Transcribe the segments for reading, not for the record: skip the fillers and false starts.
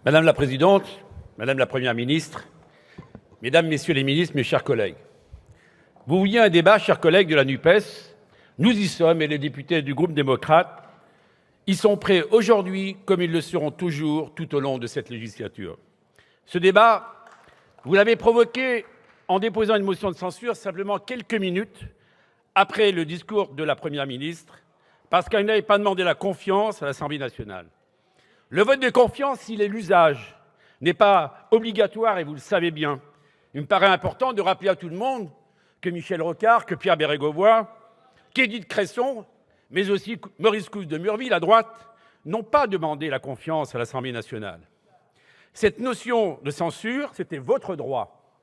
Madame la Présidente, Madame la Première ministre, Mesdames, Messieurs les ministres, mes chers collègues, vous vouliez un débat, chers collègues de la NUPES, nous y sommes et les députés du groupe démocrate y sont prêts aujourd'hui comme ils le seront toujours tout au long de cette législature. Ce débat, vous l'avez provoqué en déposant une motion de censure simplement quelques minutes après le discours de la Première ministre, parce qu'elle n'avait pas demandé la confiance à l'Assemblée nationale. Le vote de confiance, s'il est l'usage, n'est pas obligatoire et vous le savez bien. Il me paraît important de rappeler à tout le monde que Michel Rocard, que Pierre Bérégovoy, qu'Édith Cresson, mais aussi Maurice Couve de Murville à droite, n'ont pas demandé la confiance à l'Assemblée nationale. Cette notion de censure, c'était votre droit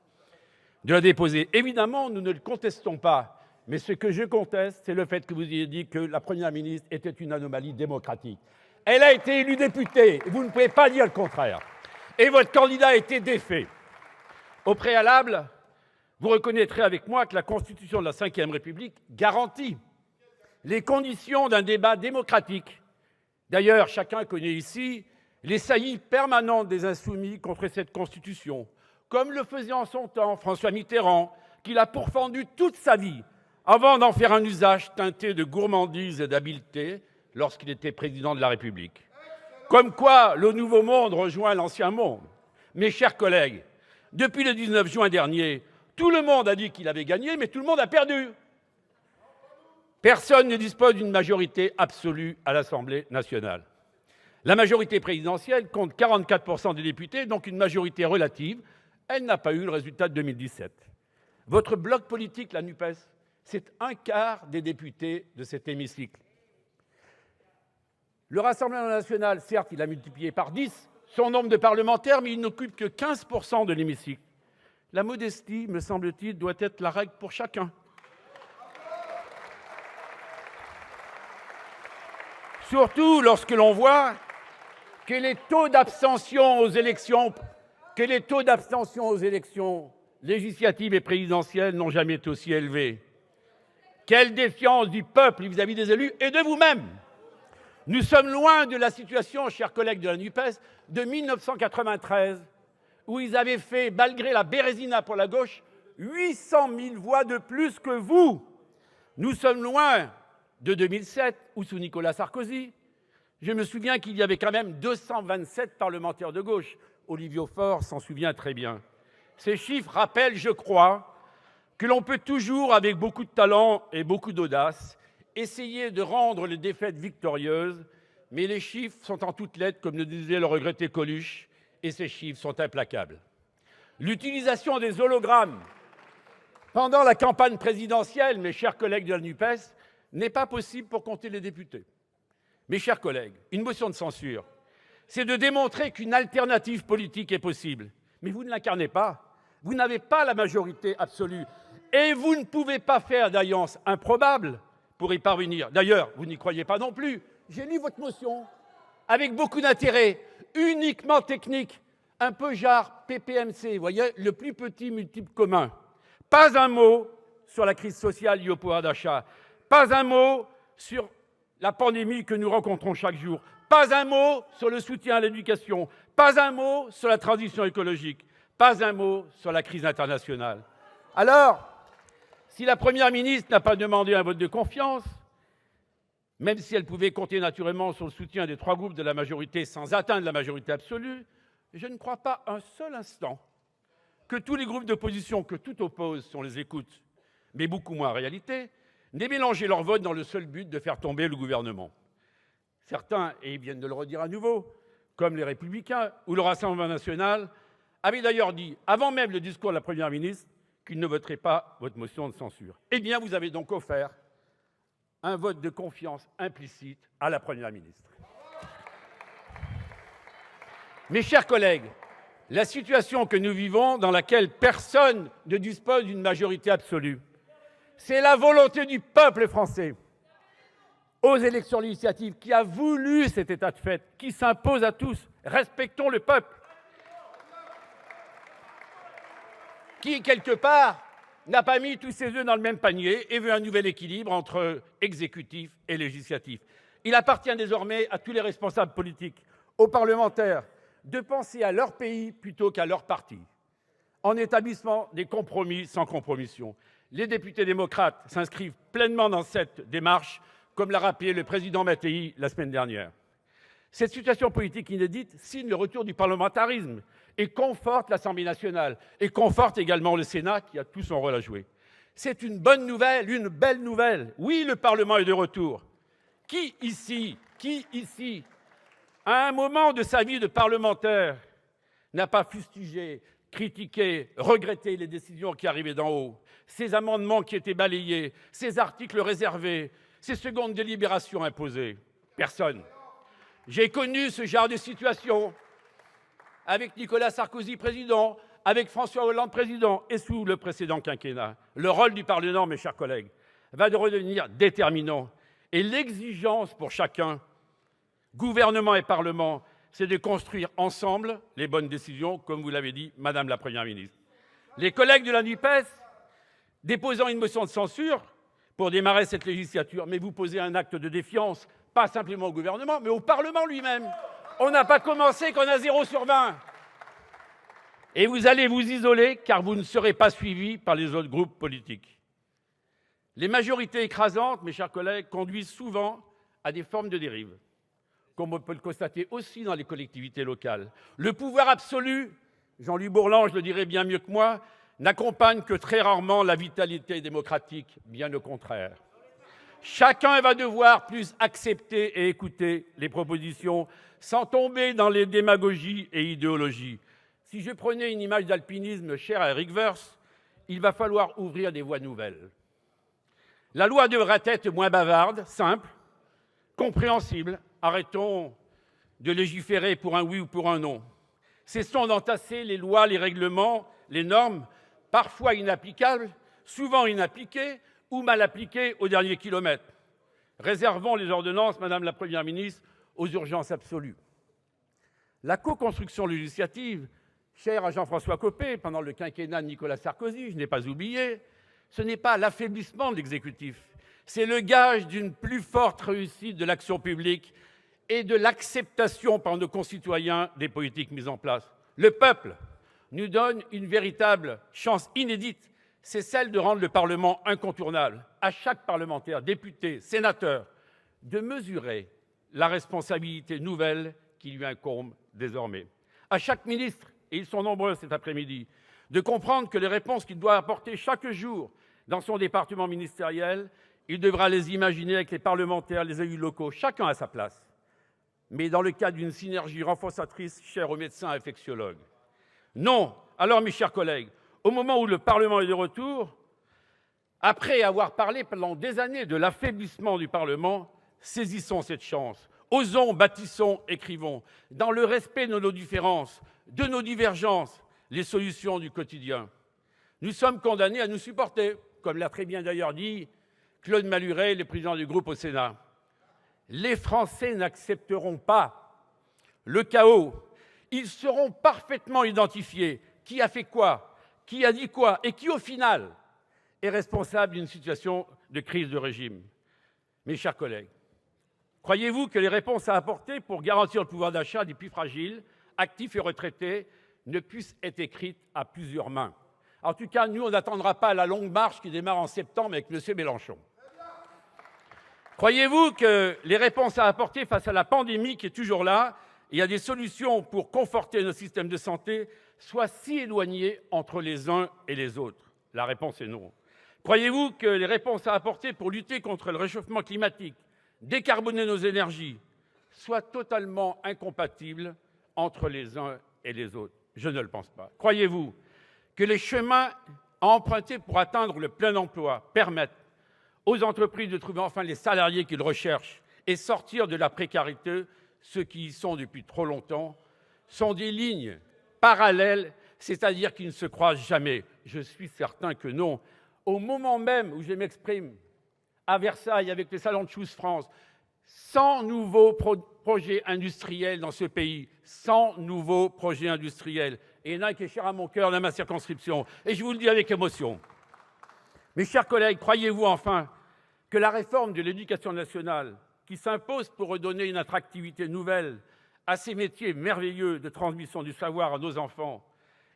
de la déposer. Évidemment, nous ne le contestons pas, mais ce que je conteste, c'est le fait que vous ayez dit que la Première ministre était une anomalie démocratique. Elle a été élue députée, vous ne pouvez pas dire le contraire. Et votre candidat a été défait. Au préalable, vous reconnaîtrez avec moi que la Constitution de la Ve République garantit les conditions d'un débat démocratique. D'ailleurs, chacun connaît ici les saillies permanentes des insoumis contre cette Constitution, comme le faisait en son temps François Mitterrand, qui l'a pourfendu toute sa vie, avant d'en faire un usage teinté de gourmandise et d'habileté lorsqu'il était président de la République. Comme quoi, le nouveau monde rejoint l'ancien monde. Mes chers collègues, depuis le 19 juin dernier, tout le monde a dit qu'il avait gagné, mais tout le monde a perdu. Personne ne dispose d'une majorité absolue à l'Assemblée nationale. La majorité présidentielle compte 44% des députés, donc une majorité relative. Elle n'a pas eu le résultat de 2017. Votre bloc politique, la NUPES, c'est un quart des députés de cet hémicycle. Le Rassemblement national, certes, il a multiplié par 10 son nombre de parlementaires, mais il n'occupe que 15% de l'hémicycle. La modestie, me semble-t-il, doit être la règle pour chacun. Surtout lorsque l'on voit que les taux d'abstention aux élections, législatives et présidentielles n'ont jamais été aussi élevés. Quelle défiance du peuple vis-à-vis des élus et de vous-même. Nous sommes loin de la situation, chers collègues de la NUPES, de 1993, où ils avaient fait, malgré la Bérésina pour la gauche, 800 000 voix de plus que vous. Nous sommes loin de 2007, où sous Nicolas Sarkozy, je me souviens qu'il y avait quand même 227 parlementaires de gauche. Olivier Faure s'en souvient très bien. Ces chiffres rappellent, je crois, que l'on peut toujours, avec beaucoup de talent et beaucoup d'audace, essayer de rendre les défaites victorieuses, mais les chiffres sont en toutes lettres, comme le disait le regretté Coluche, et ces chiffres sont implacables. L'utilisation des hologrammes pendant la campagne présidentielle, mes chers collègues de la NUPES, n'est pas possible pour compter les députés. Mes chers collègues, une motion de censure, c'est de démontrer qu'une alternative politique est possible. Mais vous ne l'incarnez pas. Vous n'avez pas la majorité absolue. Et vous ne pouvez pas faire d'alliance improbable pour y parvenir. D'ailleurs, vous n'y croyez pas non plus. J'ai lu votre motion avec beaucoup d'intérêt, uniquement technique, un peu genre PPMC, vous voyez, le plus petit multiple commun. Pas un mot sur la crise sociale liée au pouvoir d'achat. Pas un mot sur la pandémie que nous rencontrons chaque jour. Pas un mot sur le soutien à l'éducation. Pas un mot sur la transition écologique. Pas un mot sur la crise internationale. Alors, si la Première ministre n'a pas demandé un vote de confiance, même si elle pouvait compter naturellement sur le soutien des 3 groupes de la majorité sans atteindre la majorité absolue, je ne crois pas un seul instant que tous les groupes d'opposition que tout oppose, si on les écoute, mais beaucoup moins en réalité, n'aient mélangé leur vote dans le seul but de faire tomber le gouvernement. Certains, et ils viennent de le redire à nouveau, comme les Républicains ou le Rassemblement national, avaient d'ailleurs dit, avant même le discours de la Première ministre, qu'ils ne voteraient pas votre motion de censure. Eh bien, vous avez donc offert un vote de confiance implicite à la Première ministre. Mes chers collègues, la situation que nous vivons, dans laquelle personne ne dispose d'une majorité absolue, c'est la volonté du peuple français aux élections législatives qui a voulu cet état de fait, qui s'impose à tous. Respectons le peuple. Qui, quelque part, n'a pas mis tous ses œufs dans le même panier et veut un nouvel équilibre entre exécutif et législatif. Il appartient désormais à tous les responsables politiques, aux parlementaires, de penser à leur pays plutôt qu'à leur parti, en établissant des compromis sans compromission. Les députés démocrates s'inscrivent pleinement dans cette démarche, comme l'a rappelé le président Mattei la semaine dernière. Cette situation politique inédite signe le retour du parlementarisme et conforte l'Assemblée nationale et conforte également le Sénat qui a tout son rôle à jouer. C'est une bonne nouvelle, une belle nouvelle. Oui, le Parlement est de retour. Qui ici, à un moment de sa vie de parlementaire, n'a pas fustigé, critiqué, regretté les décisions qui arrivaient d'en haut, ces amendements qui étaient balayés, ces articles réservés, ces secondes délibérations imposées? Personne. J'ai connu ce genre de situation avec Nicolas Sarkozy président, avec François Hollande président et sous le précédent quinquennat. Le rôle du Parlement, mes chers collègues, va de redevenir déterminant. Et l'exigence pour chacun, gouvernement et Parlement, c'est de construire ensemble les bonnes décisions, comme vous l'avez dit, Madame la Première ministre. Les collègues de la NUPES, déposant une motion de censure pour démarrer cette législature, mais vous posez un acte de défiance, pas simplement au gouvernement, mais au Parlement lui-même. On n'a pas commencé qu'on a 0 sur 20. Et vous allez vous isoler car vous ne serez pas suivis par les autres groupes politiques. Les majorités écrasantes, mes chers collègues, conduisent souvent à des formes de dérive, comme on peut le constater aussi dans les collectivités locales. Le pouvoir absolu, Jean-Louis Bourlange le dirait bien mieux que moi, n'accompagne que très rarement la vitalité démocratique, bien au contraire. Chacun va devoir plus accepter et écouter les propositions sans tomber dans les démagogies et idéologies. Si je prenais une image d'alpinisme chère à Eric Woerth, il va falloir ouvrir des voies nouvelles. La loi devrait être moins bavarde, simple, compréhensible. Arrêtons de légiférer pour un oui ou pour un non. Cessons d'entasser les lois, les règlements, les normes, parfois inapplicables, souvent inappliquées ou mal appliquées au dernier kilomètre. Réservons les ordonnances, Madame la Première ministre, aux urgences absolues. La co-construction législative, chère à Jean-François Copé pendant le quinquennat de Nicolas Sarkozy, je n'ai pas oublié, ce n'est pas l'affaiblissement de l'exécutif, c'est le gage d'une plus forte réussite de l'action publique et de l'acceptation par nos concitoyens des politiques mises en place. Le peuple nous donne une véritable chance inédite, c'est celle de rendre le Parlement incontournable. À chaque parlementaire, député, sénateur, de mesurer la responsabilité nouvelle qui lui incombe désormais. À chaque ministre, et ils sont nombreux cet après-midi, de comprendre que les réponses qu'il doit apporter chaque jour dans son département ministériel, il devra les imaginer avec les parlementaires, les élus locaux, chacun à sa place, mais dans le cadre d'une synergie renforçatrice chère aux médecins et infectiologues. Non. Alors, mes chers collègues, au moment où le Parlement est de retour, après avoir parlé pendant des années de l'affaiblissement du Parlement, saisissons cette chance. Osons, bâtissons, écrivons, dans le respect de nos différences, de nos divergences, les solutions du quotidien. Nous sommes condamnés à nous supporter, comme l'a très bien d'ailleurs dit Claude Malhuret, le président du groupe au Sénat. Les Français n'accepteront pas le chaos. Ils seront parfaitement identifiés. Qui a fait quoi? Qui a dit quoi? Et qui, au final, est responsable d'une situation de crise de régime? Mes chers collègues, croyez-vous que les réponses à apporter pour garantir le pouvoir d'achat des plus fragiles, actifs et retraités, ne puissent être écrites à plusieurs mains? En tout cas, nous, on n'attendra pas la longue marche qui démarre en septembre avec M. Mélenchon. Croyez-vous que les réponses à apporter face à la pandémie qui est toujours là et à des solutions pour conforter nos systèmes de santé soient si éloignées entre les uns et les autres? La réponse est non. Croyez-vous que les réponses à apporter pour lutter contre le réchauffement climatique, décarboner nos énergies, soient totalement incompatibles entre les uns et les autres? Je ne le pense pas. Croyez-vous que les chemins à emprunter pour atteindre le plein emploi permettent aux entreprises de trouver enfin les salariés qu'ils recherchent et sortir de la précarité ceux qui y sont depuis trop longtemps? Sont des lignes parallèles, c'est-à-dire qui ne se croisent jamais? Je suis certain que non. Au moment même où je m'exprime à Versailles avec les salons de Choose France, 100 nouveaux projets industriels dans ce pays, 100 nouveaux projets industriels. Et il y en a un qui est cher à mon cœur dans ma circonscription. Et je vous le dis avec émotion. Mes chers collègues, croyez-vous enfin que la réforme de l'éducation nationale, qui s'impose pour redonner une attractivité nouvelle à ces métiers merveilleux de transmission du savoir à nos enfants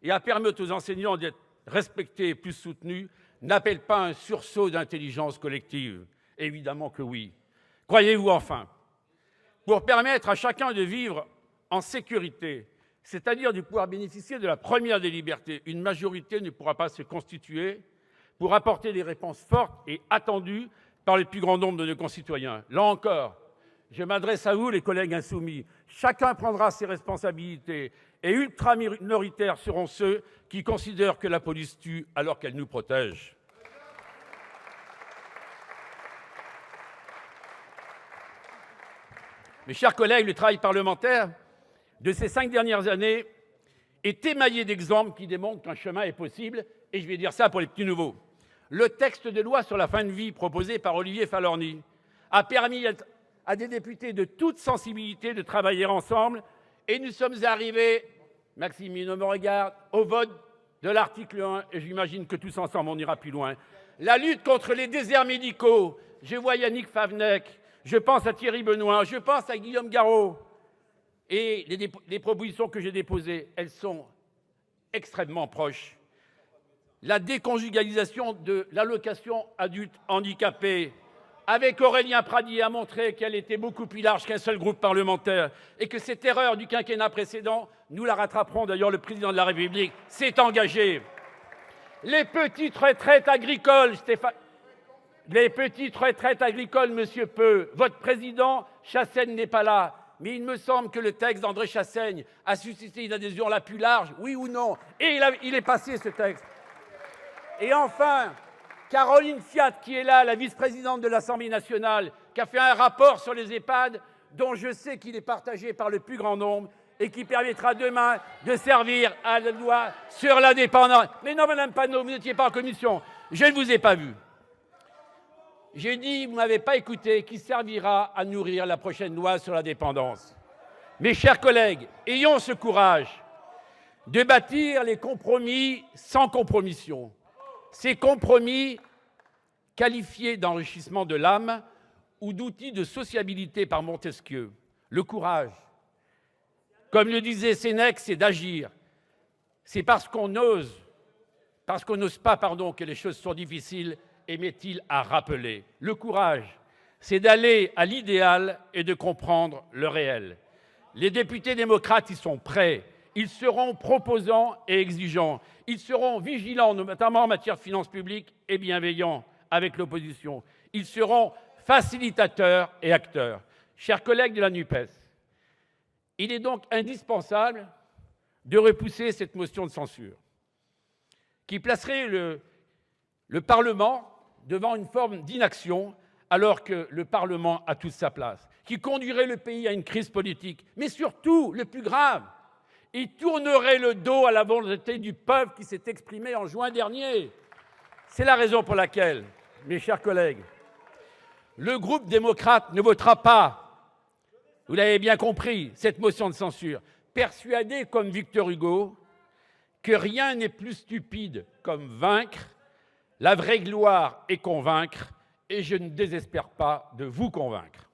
et à permettre aux enseignants d'être respectés et plus soutenus n'appelle pas un sursaut d'intelligence collective? Évidemment que oui. Croyez-vous enfin, pour permettre à chacun de vivre en sécurité, c'est-à-dire de pouvoir bénéficier de la première des libertés, une majorité ne pourra pas se constituer pour apporter des réponses fortes et attendues par le plus grand nombre de nos concitoyens? Là encore, je m'adresse à vous, les collègues insoumis. Chacun prendra ses responsabilités et ultra-minoritaires seront ceux qui considèrent que la police tue alors qu'elle nous protège. Mes chers collègues, le travail parlementaire de ces 5 dernières années est émaillé d'exemples qui démontrent qu'un chemin est possible, et je vais dire ça pour les petits nouveaux. Le texte de loi sur la fin de vie proposé par Olivier Falorni a permis à des députés de toute sensibilité de travailler ensemble, et nous sommes arrivés, Maxime me regarde, au vote de l'article 1, et j'imagine que tous ensemble on ira plus loin. La lutte contre les déserts médicaux, je vois Yannick Favennec, je pense à Thierry Benoît, je pense à Guillaume Garot. Et les propositions que j'ai déposées, elles sont extrêmement proches. La déconjugalisation de l'allocation adulte handicapé, avec Aurélien Pradier, a montré qu'elle était beaucoup plus large qu'un seul groupe parlementaire et que cette erreur du quinquennat précédent, nous la rattraperons. D'ailleurs, le président de la République s'est engagé. Les petites retraites agricoles, les petites retraites agricoles, monsieur Peu, votre président Chassaigne n'est pas là. Mais il me semble que le texte d'André Chassaigne a suscité une adhésion la plus large, oui ou non? Et il est passé, ce texte. Et enfin, Caroline Fiat, qui est là, la vice-présidente de l'Assemblée nationale, qui a fait un rapport sur les EHPAD, dont je sais qu'il est partagé par le plus grand nombre et qui permettra demain de servir à la loi sur la dépendance. Mais non, Madame Panot, vous n'étiez pas en commission. Je ne vous ai pas vu. J'ai dit, vous ne m'avez pas écouté, qui servira à nourrir la prochaine loi sur la dépendance. Mes chers collègues, ayons ce courage de bâtir les compromis sans compromission. Ces compromis qualifiés d'enrichissement de l'âme ou d'outils de sociabilité par Montesquieu. Le courage, comme le disait Sénèque, c'est d'agir. C'est parce qu'on n'ose pas, que les choses sont difficiles, et met-il à rappeler. Le courage, c'est d'aller à l'idéal et de comprendre le réel. Les députés démocrates y sont prêts. Ils seront proposants et exigeants. Ils seront vigilants, notamment en matière de finances publiques, et bienveillants avec l'opposition. Ils seront facilitateurs et acteurs. Chers collègues de la NUPES, il est donc indispensable de repousser cette motion de censure qui placerait le Parlement devant une forme d'inaction alors que le Parlement a toute sa place, qui conduirait le pays à une crise politique, mais surtout, le plus grave, il tournerait le dos à la volonté du peuple qui s'est exprimé en juin dernier. C'est la raison pour laquelle, mes chers collègues, le groupe démocrate ne votera pas, vous l'avez bien compris, cette motion de censure, persuadé comme Victor Hugo que rien n'est plus stupide comme vaincre. La vraie gloire est convaincre, et je ne désespère pas de vous convaincre.